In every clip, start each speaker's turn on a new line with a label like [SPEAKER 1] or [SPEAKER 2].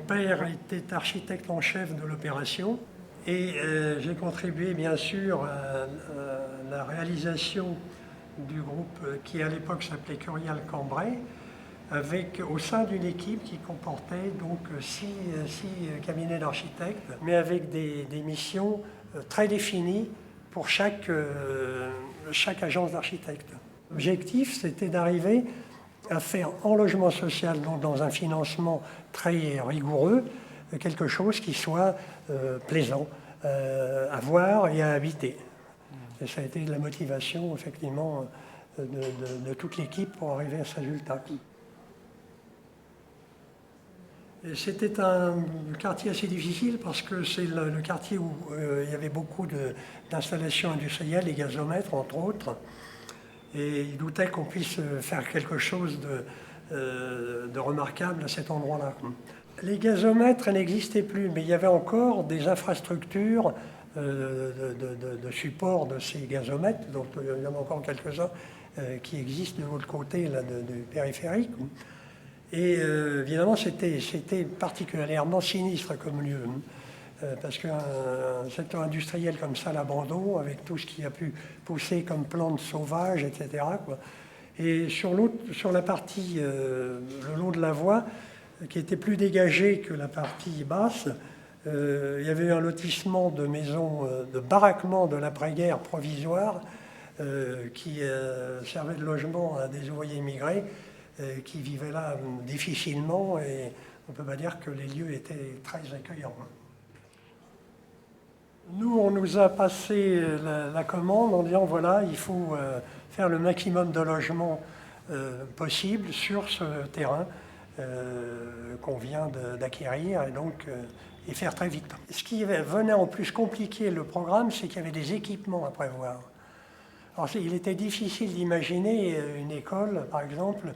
[SPEAKER 1] père était architecte en chef de l'opération et j'ai contribué bien sûr à la réalisation du groupe qui à l'époque s'appelait Curial Cambrai, avec au sein d'une équipe qui comportait donc six cabinets d'architectes, mais avec des missions très définies pour chaque agence d'architectes. L'objectif, c'était d'arriver à faire en logement social, donc dans un financement très rigoureux, quelque chose qui soit plaisant à voir et à habiter. Et ça a été la motivation, effectivement, de toute l'équipe pour arriver à ce résultat. C'était un quartier assez difficile parce que c'est le quartier où il y avait beaucoup d'installations industrielles, les gazomètres entre autres, et il doutait qu'on puisse faire quelque chose de remarquable à cet endroit-là. Les gazomètres n'existaient plus, mais il y avait encore des infrastructures de support de ces gazomètres, donc il y en a encore quelques-uns qui existent de l'autre côté là, du périphérique. Et évidemment, c'était particulièrement sinistre comme lieu, parce qu'un secteur industriel comme ça, l'abandon, avec tout ce qui a pu pousser comme plantes sauvages, etc. quoi. Et sur la partie, le long de la voie, qui était plus dégagée que la partie basse, il y avait eu un lotissement de maisons, de baraquements de l'après-guerre provisoire, qui servait de logement à des ouvriers immigrés, qui vivaient là difficilement, et on ne peut pas dire que les lieux étaient très accueillants. Nous, on nous a passé la commande en disant, voilà, il faut faire le maximum de logements possible sur ce terrain qu'on vient d'acquérir, et donc et faire très vite. Ce qui venait en plus compliquer le programme, c'est qu'il y avait des équipements à prévoir. Alors, il était difficile d'imaginer une école, par exemple,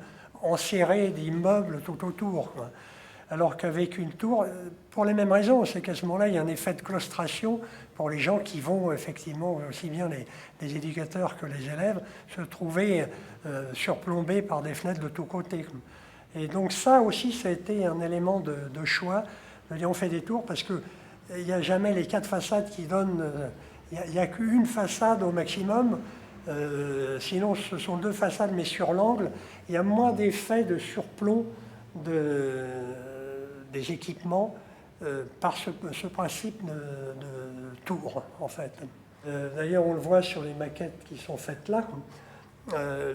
[SPEAKER 1] enserrer d'immeubles tout autour, quoi. Alors qu'avec une tour, pour les mêmes raisons, c'est qu'à ce moment-là, il y a un effet de claustration pour les gens qui vont effectivement, aussi bien les éducateurs que les élèves, se trouver surplombés par des fenêtres de tous côtés. Et donc ça aussi, ça a été un élément de choix. Je veux dire, on fait des tours parce qu'il n'y a jamais les 4 façades qui donnent... Il n'y a qu'une façade au maximum. Sinon, ce sont 2 façades, mais sur l'angle, il y a moins d'effet de surplomb des équipements par ce principe de tour, en fait. D'ailleurs, on le voit sur les maquettes qui sont faites là,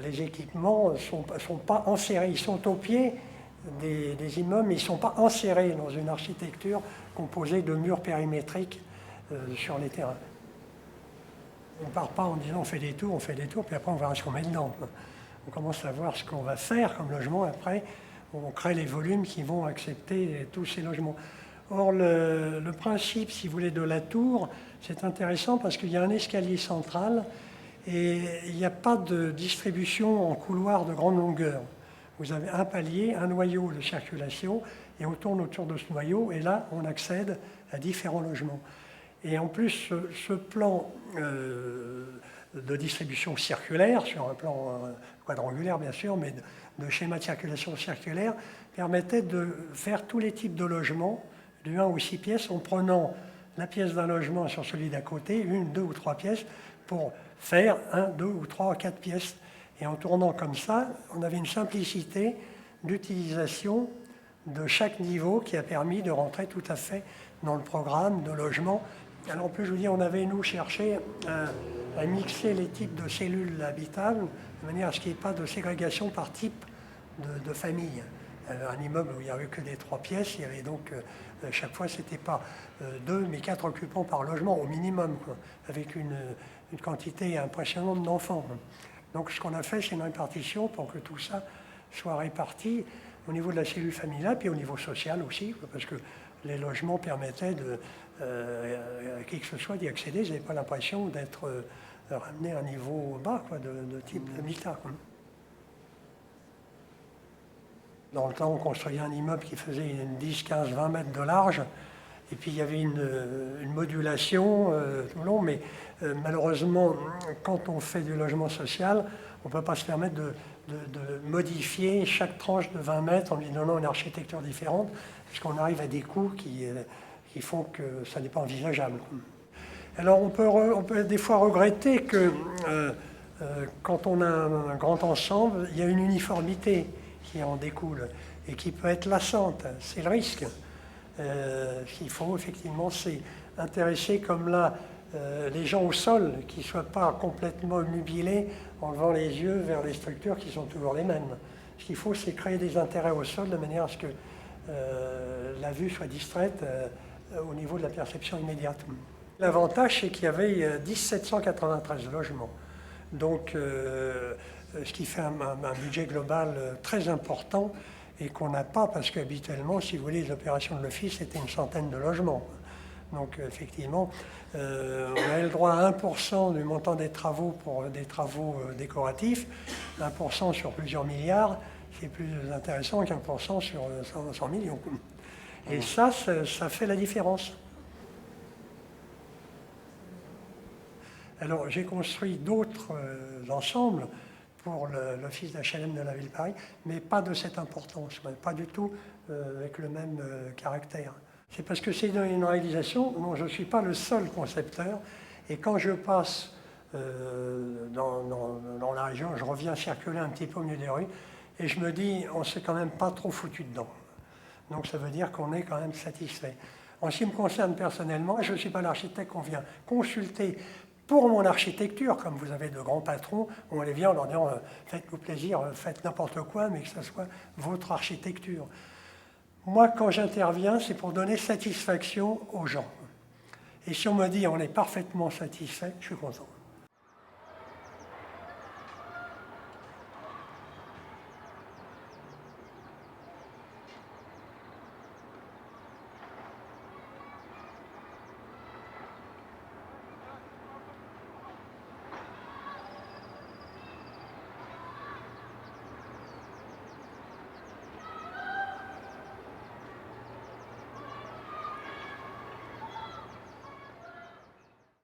[SPEAKER 1] les équipements ne sont pas enserrés, ils sont au pied des immeubles, mais ils ne sont pas enserrés dans une architecture composée de murs périmétriques sur les terrains. On ne part pas en disant on fait des tours, puis après on verra ce qu'on met dedans. On commence à voir ce qu'on va faire comme logement, après on crée les volumes qui vont accepter tous ces logements. Or, le principe, si vous voulez, de la tour, c'est intéressant parce qu'il y a un escalier central et il n'y a pas de distribution en couloir de grande longueur. Vous avez un palier, un noyau de circulation, et on tourne autour de ce noyau, et là, on accède à différents logements. Et en plus, ce plan de distribution circulaire, sur un plan quadrangulaire bien sûr, mais de schéma de circulation circulaire, permettait de faire tous les types de logements, de 1 ou 6 pièces, en prenant la pièce d'un logement sur celui d'à côté, 1, 2 ou 3 pièces, pour faire 1, 2 ou 3 ou 4 pièces. Et en tournant comme ça, on avait une simplicité d'utilisation de chaque niveau qui a permis de rentrer tout à fait dans le programme de logement. Alors en plus, je vous dis, on avait, nous, cherché à mixer les types de cellules habitables de manière à ce qu'il n'y ait pas de ségrégation par type de famille. Un immeuble où il n'y avait que des 3 pièces, il y avait donc, chaque fois, c'était pas 2, mais 4 occupants par logement au minimum, quoi, avec une quantité impressionnante d'enfants. Donc ce qu'on a fait, c'est une répartition pour que tout ça soit réparti au niveau de la cellule familiale, puis au niveau social aussi, quoi, parce que les logements permettaient à qui que ce soit d'y accéder. Ils n'avaient pas l'impression d'être ramenés à un niveau bas, quoi, de type habitat. Dans le temps, on construisait un immeuble qui faisait 10, 15, 20 mètres de large, et puis il y avait une modulation tout le long, mais malheureusement, quand on fait du logement social, on ne peut pas se permettre de modifier chaque tranche de 20 mètres en lui donnant une architecture différente, puisqu'on arrive à des coûts qui font que ça n'est pas envisageable. Alors on peut des fois regretter que quand on a un grand ensemble, il y a une uniformité qui en découle et qui peut être lassante. C'est le risque. Il faut effectivement s'intéresser comme là les gens au sol, qui ne soient pas complètement obnubilés en levant les yeux vers les structures qui sont toujours les mêmes. Ce qu'il faut, c'est créer des intérêts au sol de manière à ce que la vue soit distraite au niveau de la perception immédiate. L'avantage, c'est qu'il y avait 1793 logements. Donc, ce qui fait un budget global très important et qu'on n'a pas, parce qu'habituellement, si vous voulez, les opérations de l'office, c'était une centaine de logements. Donc, effectivement, on avait le droit à 1% du montant des travaux pour des travaux décoratifs, 1% sur plusieurs milliards, c'est plus intéressant qu'1% sur 100 millions. Et ça fait la différence. Alors, j'ai construit d'autres ensembles pour l'office d'HLM de la ville de Paris, mais pas de cette importance, pas du tout avec le même caractère. C'est parce que c'est une réalisation dont je ne suis pas le seul concepteur, et quand je passe dans la région, je reviens circuler un petit peu au milieu des rues, et je me dis, on ne s'est quand même pas trop foutu dedans. Donc ça veut dire qu'on est quand même satisfait. En ce qui me concerne personnellement, je ne suis pas l'architecte qu'on vient consulter pour mon architecture, comme vous avez de grands patrons, on les vient en leur disant faites-vous plaisir, faites n'importe quoi, mais que ce soit votre architecture. Moi, quand j'interviens, c'est pour donner satisfaction aux gens. Et si on me dit on est parfaitement satisfait, je suis content.